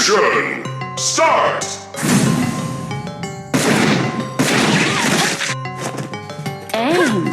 Mission start! Aim.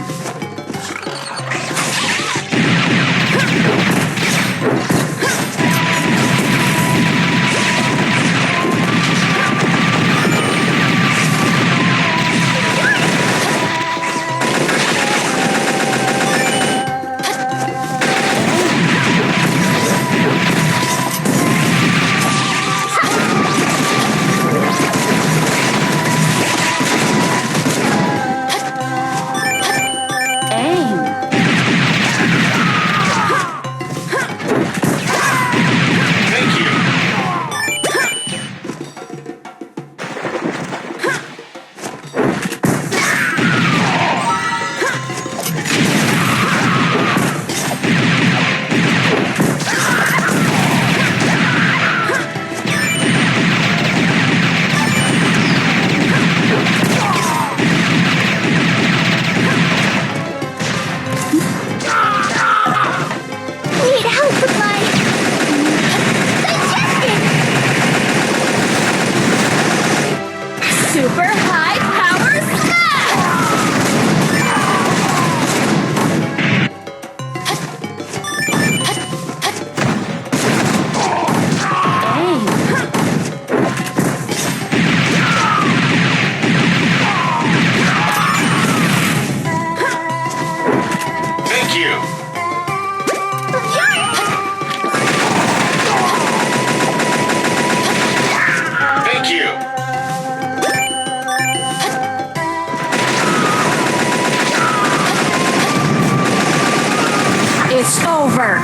It's over.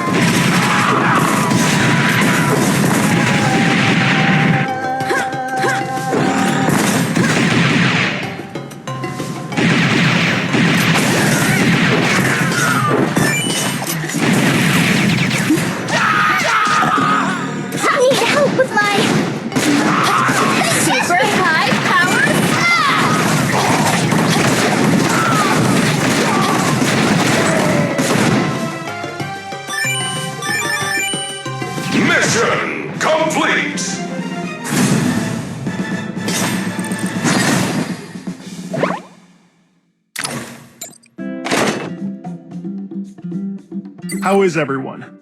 Mission complete! How is everyone?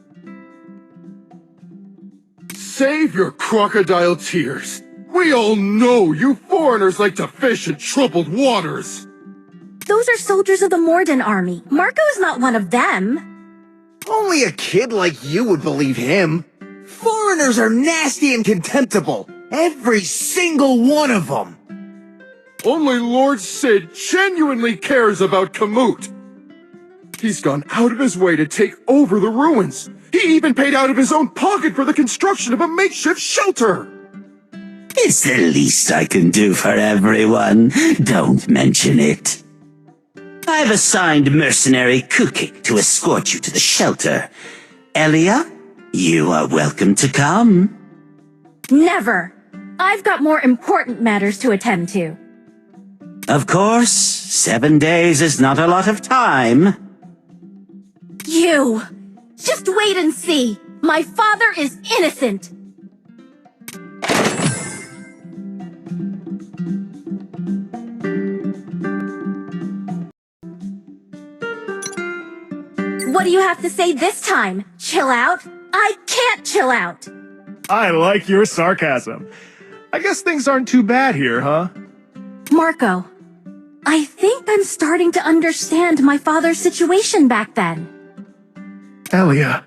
Save your crocodile tears. We all know you foreigners like to fish in troubled waters. Those are soldiers of the Morden army. Marco is not one of them. Only a kid like you would believe him. Foreigners are nasty and contemptible. Every single one of them. Only Lord Sid genuinely cares about Kamut. He's gone out of his way to take over the ruins. He even paid out of his own pocket for the construction of a makeshift shelter. It's the least I can do for everyone. Don't mention it. I've assigned mercenary Cookie to escort you to the shelter. Elia, you are welcome to come. Never. I've got more important matters to attend to. Of course, 7 days is not a lot of time. You! Just wait and see! My father is innocent! What do you have to say this time? Chill out? I can't chill out! I like your sarcasm. I guess things aren't too bad here, huh? Marco, I think I'm starting to understand my father's situation back then. Elia.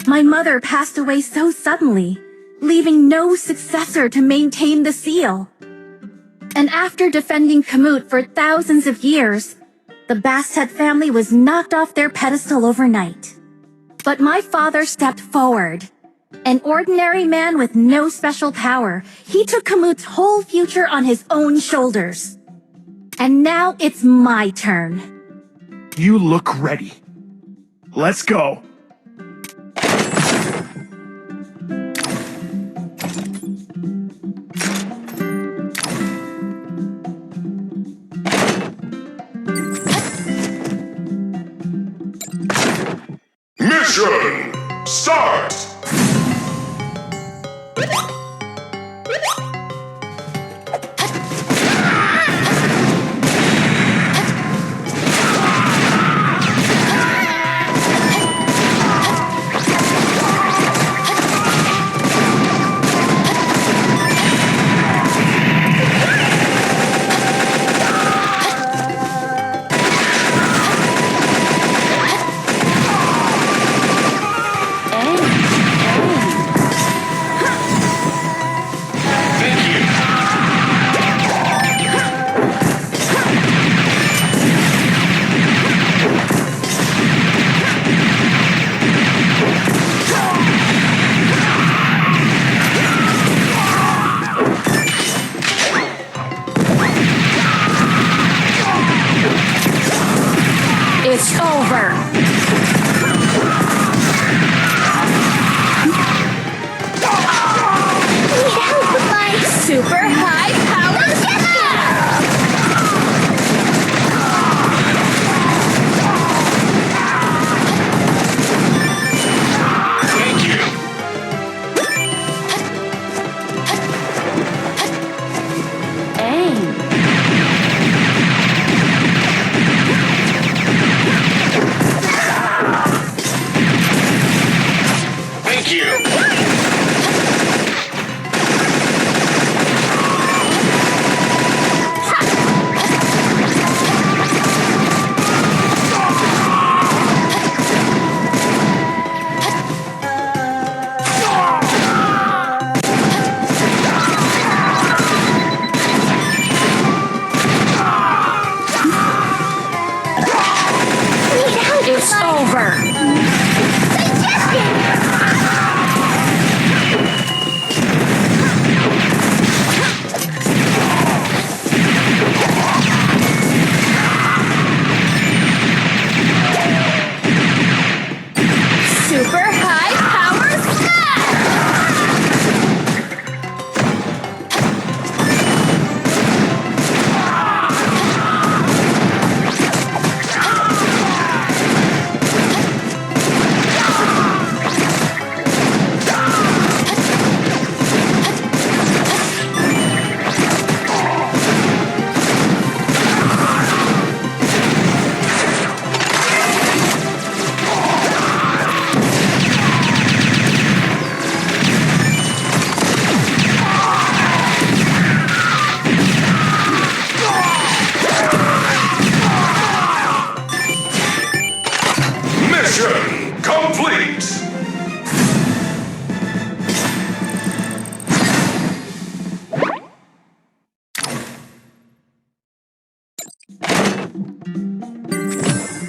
My mother passed away so suddenly, leaving no successor to maintain the seal. And after defending Kamut for thousands of years, the Bastet family was knocked off their pedestal overnight. But my father stepped forward. An ordinary man with no special power, he took Kamut's whole future on his own shoulders. And now it's my turn. You look ready. Let's go. Mission start!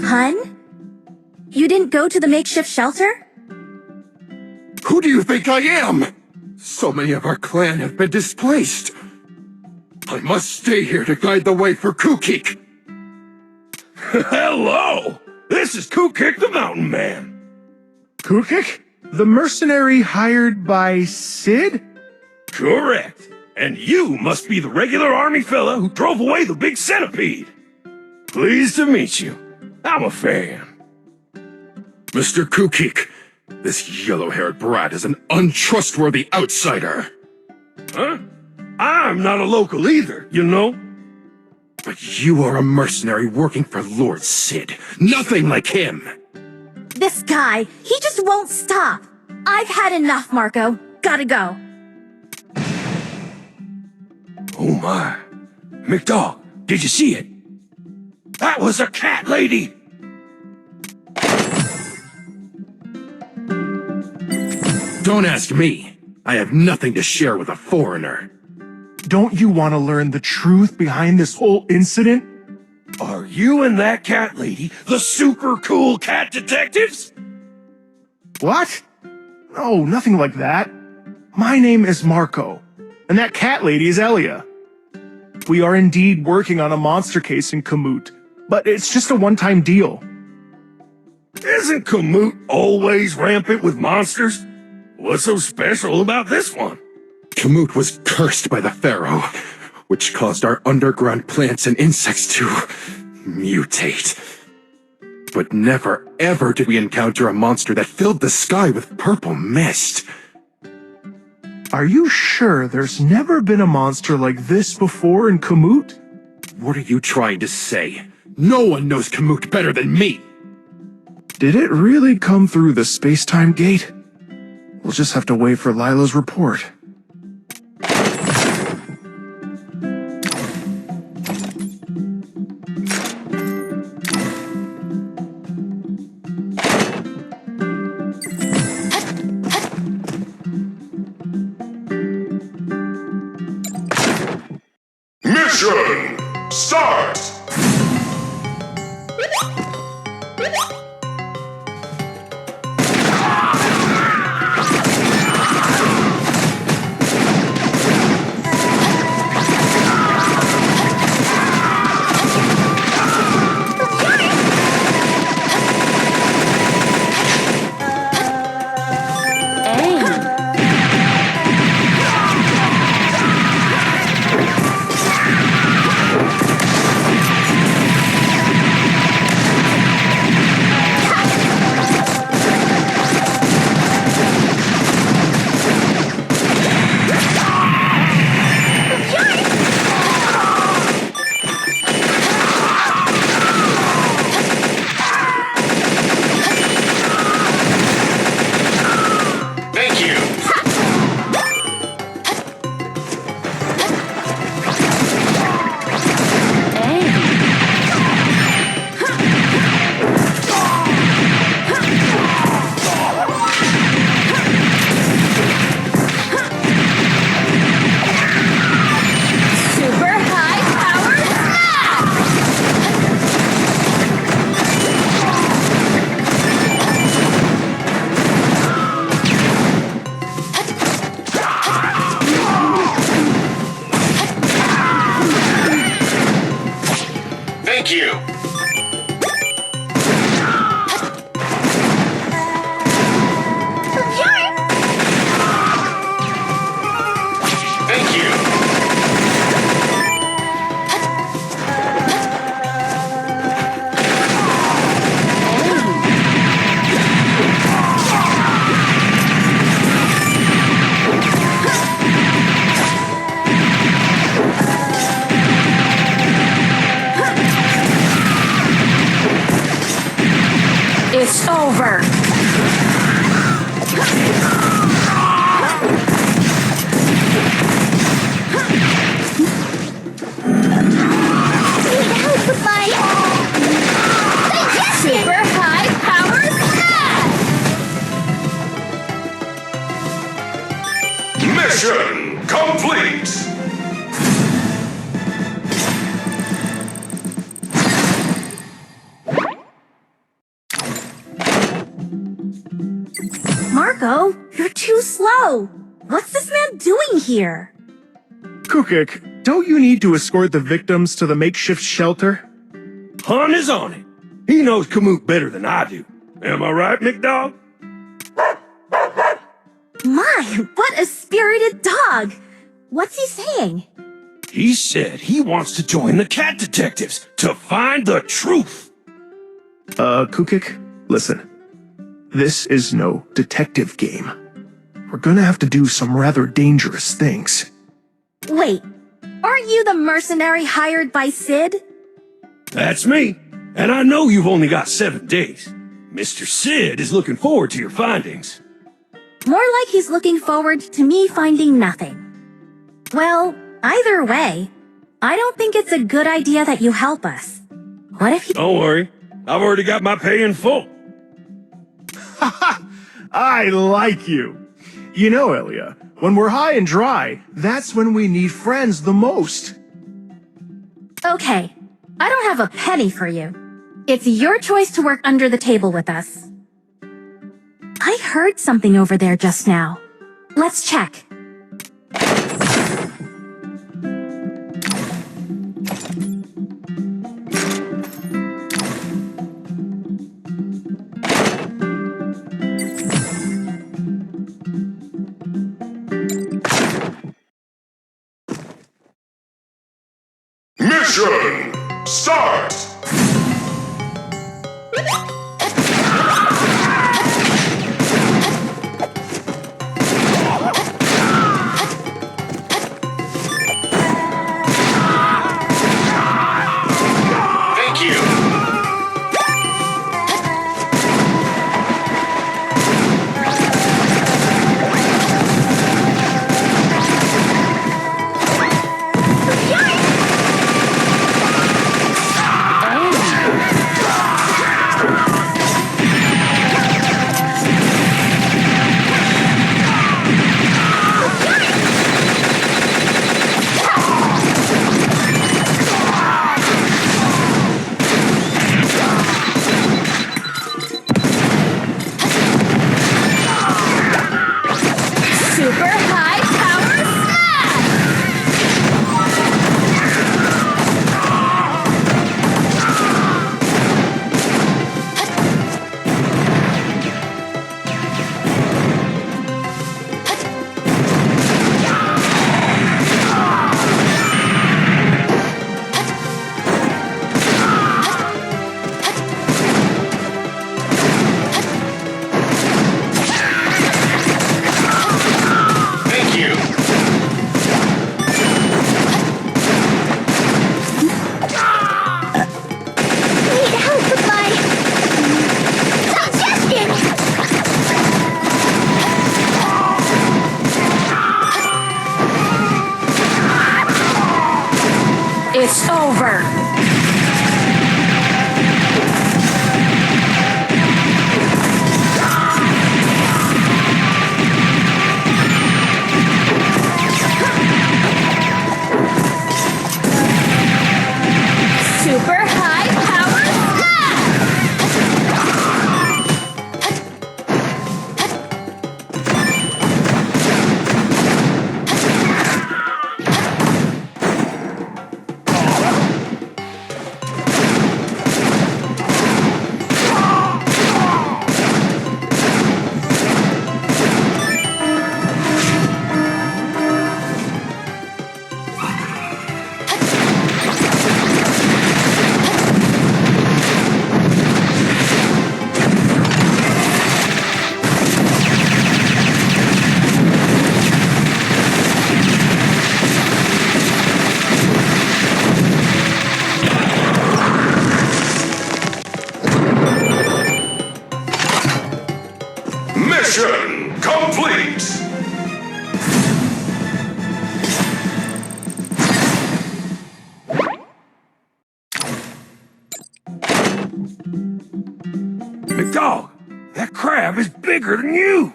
Hun? You didn't go to the makeshift shelter? Who do you think I am? So many of our clan have been displaced. I must stay here to guide the way for Ku Nicky. Hello! This is Ku Nicky the Mountain Man. Ku Nicky? The mercenary hired by Sid? Correct. And you must be the regular army fella who drove away the big centipede. Pleased to meet you. I'm a fan. Mr. Ku Nicky, this yellow-haired brat is an untrustworthy outsider. Huh? I'm not a local either, you know? But you are a mercenary working for Lord Sid. Nothing like him. This guy, he just won't stop. I've had enough, Marco. Gotta go. Oh my. McDog, did you see it? That was a cat lady! Don't ask me. I have nothing to share with a foreigner. Don't you want to learn the truth behind this whole incident? Are you and that cat lady the super cool cat detectives? What? No, nothing like that. My name is Marco, and that cat lady is Elia. We are indeed working on a monster case in Kamut, but it's just a one-time deal. Isn't Kamut always rampant with monsters? What's so special about this one? Kamut was cursed by the Pharaoh, which caused our underground plants and insects to mutate. But never ever did we encounter a monster that filled the sky with purple mist. Are you sure there's never been a monster like this before in Kamut? What are you trying to say? No one knows Kamut better than me! Did it really come through the space-time gate? We'll just have to wait for Lila's report. Mission start! Thank you. Thank you. It's over. Super high power smash! Mission complete! Marco, you're too slow. What's this man doing here? Kukik, don't you need to escort the victims to the makeshift shelter? Han is on it. He knows Kamut better than I do. Am I right, McDog? My, what a spirited dog. What's he saying? He said he wants to join the cat detectives to find the truth. Kukik, listen. This is no detective game. We're gonna have to do some rather dangerous things. Wait, aren't you the mercenary hired by Sid? That's me. And I know you've only got 7 days. Mr. Sid is looking forward to your findings. More like he's looking forward to me finding nothing. Well, either way, I don't think it's a good idea that you help us. What if you— Don't worry. I've already got my pay in full. I like you. You know, Elia, when we're high and dry, that's when we need friends the most. Okay, I don't have a penny for you. It's your choice to work under the table with us. I heard something over there just now. Let's check. Mission start! Thank you. Super high power Thank you. Need help with my digestion! It's over. Super high power Mission complete! McDog, that crab is bigger than you.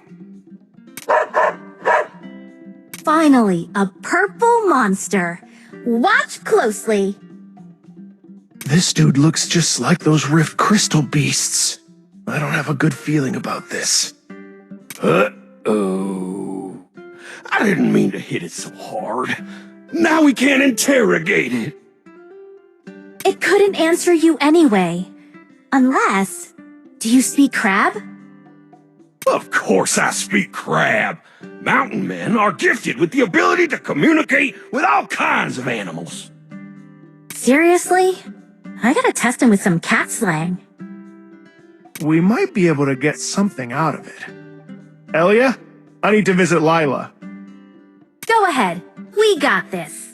Finally, a purple monster. Watch closely. This dude looks just like those rift crystal beasts. I don't have a good feeling about this. Uh-oh. I didn't mean to hit it so hard. Now we can't interrogate it. It couldn't answer you anyway. Unless... Do you speak crab? Of course I speak crab. Mountain men are gifted with the ability to communicate with all kinds of animals. Seriously? I gotta test him with some cat slang. We might be able to get something out of it. Elia, I need to visit Lila. Go ahead. We got this.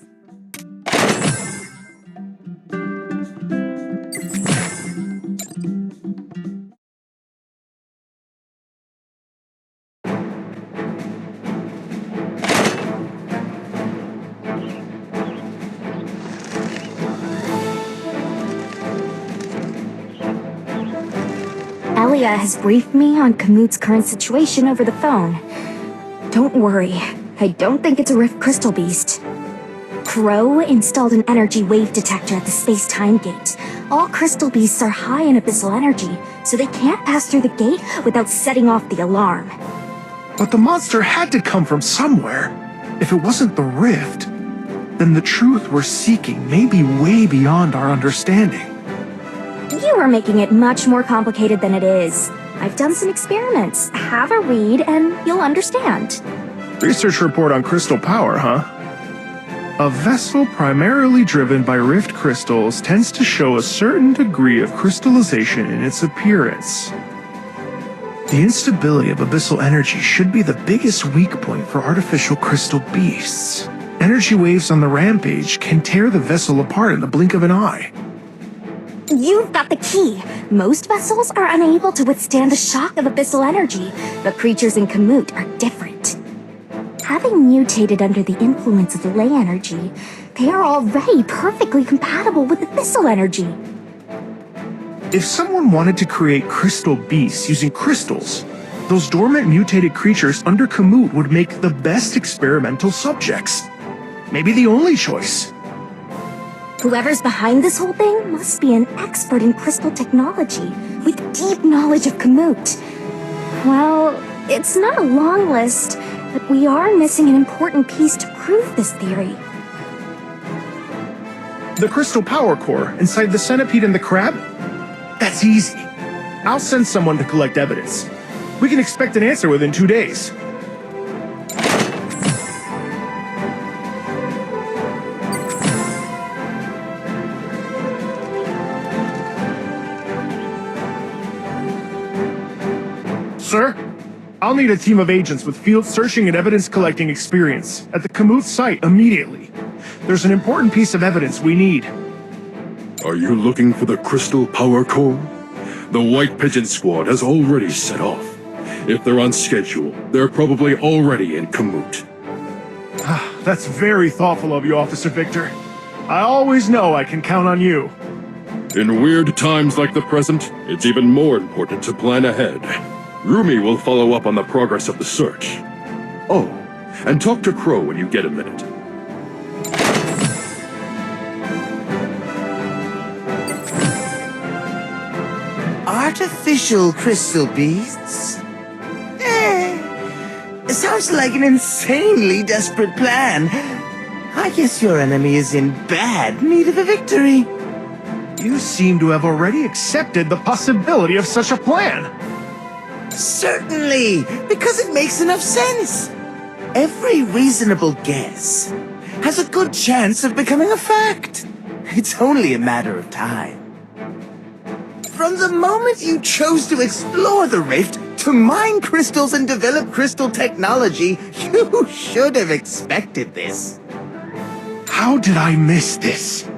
Elia has briefed me on Kamut's current situation over the phone. Don't worry, I don't think it's a Rift Crystal Beast. Crow installed an energy wave detector at the space-time gate. All crystal beasts are high in abyssal energy, so they can't pass through the gate without setting off the alarm. But the monster had to come from somewhere. If it wasn't the Rift, then the truth we're seeking may be way beyond our understanding. You are making it much more complicated than it is. I've done some experiments. Have a read and you'll understand. Research report on crystal power, huh? A vessel primarily driven by rift crystals tends to show a certain degree of crystallization in its appearance. The instability of abyssal energy should be the biggest weak point for artificial crystal beasts. Energy waves on the rampage can tear the vessel apart in the blink of an eye. You've got the key. Most vessels are unable to withstand the shock of abyssal energy, but creatures in Kamut are different. Having mutated under the influence of ley energy, they are already perfectly compatible with abyssal energy. If someone wanted to create crystal beasts using crystals, those dormant mutated creatures under Kamut would make the best experimental subjects. Maybe the only choice. Whoever's behind this whole thing must be an expert in crystal technology, with deep knowledge of Kamut. Well, it's not a long list, but we are missing an important piece to prove this theory. The crystal power core inside the centipede and the crab? That's easy. I'll send someone to collect evidence. We can expect an answer within 2 days. Sir, I'll need a team of agents with field searching and evidence collecting experience at the Kamut site immediately. There's an important piece of evidence we need. Are you looking for the crystal power core? The White Pigeon Squad has already set off. If they're on schedule, they're probably already in Kamut. That's very thoughtful of you, Officer Victor. I always know I can count on you. In weird times like the present, it's even more important to plan ahead. Rumi will follow up on the progress of the search. Oh, and talk to Crow when you get a minute. Artificial crystal beasts? Sounds like an insanely desperate plan. I guess your enemy is in bad need of a victory. You seem to have already accepted the possibility of such a plan. Certainly, because it makes enough sense. Every reasonable guess has a good chance of becoming a fact. It's only a matter of time. From the moment you chose to explore the rift, to mine crystals and develop crystal technology, you should have expected this. How did I miss this?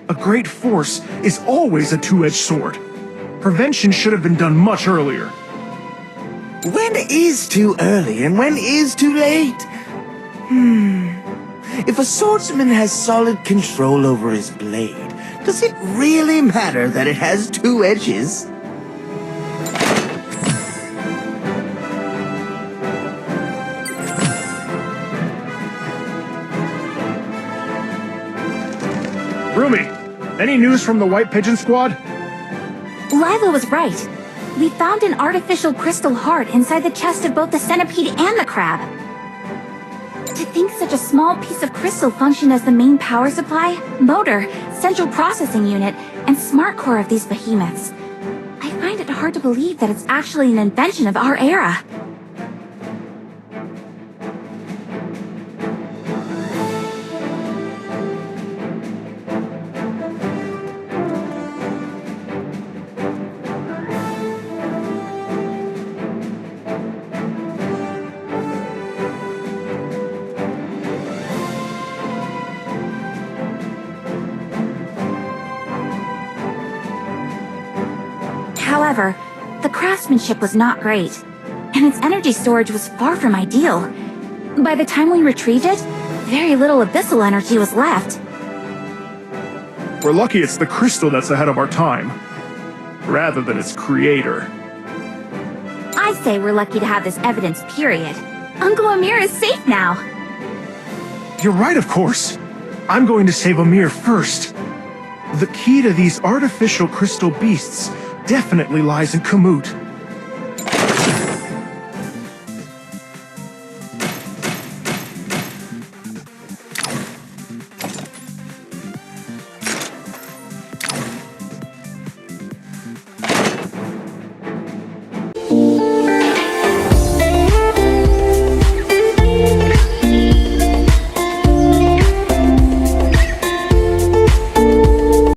A great force is always a two-edged sword. Prevention should have been done much earlier. When is too early and when is too late? If a swordsman has solid control over his blade, does it really matter that it has two edges? Rumi, any news from the White Pigeon Squad? Lila was right. We found an artificial crystal heart inside the chest of both the centipede and the crab. To think such a small piece of crystal functioned as the main power supply, motor, central processing unit, and smart core of these behemoths. I find it hard to believe that it's actually an invention of our era. However, the craftsmanship was not great, and its energy storage was far from ideal. By the time we retrieved it, very little abyssal energy was left. We're lucky it's the crystal that's ahead of our time, rather than its creator. I say we're lucky to have this evidence, period. Uncle Amir is safe now. You're right, of course. I'm going to save Amir first. The key to these artificial crystal beasts definitely lies in Kamut.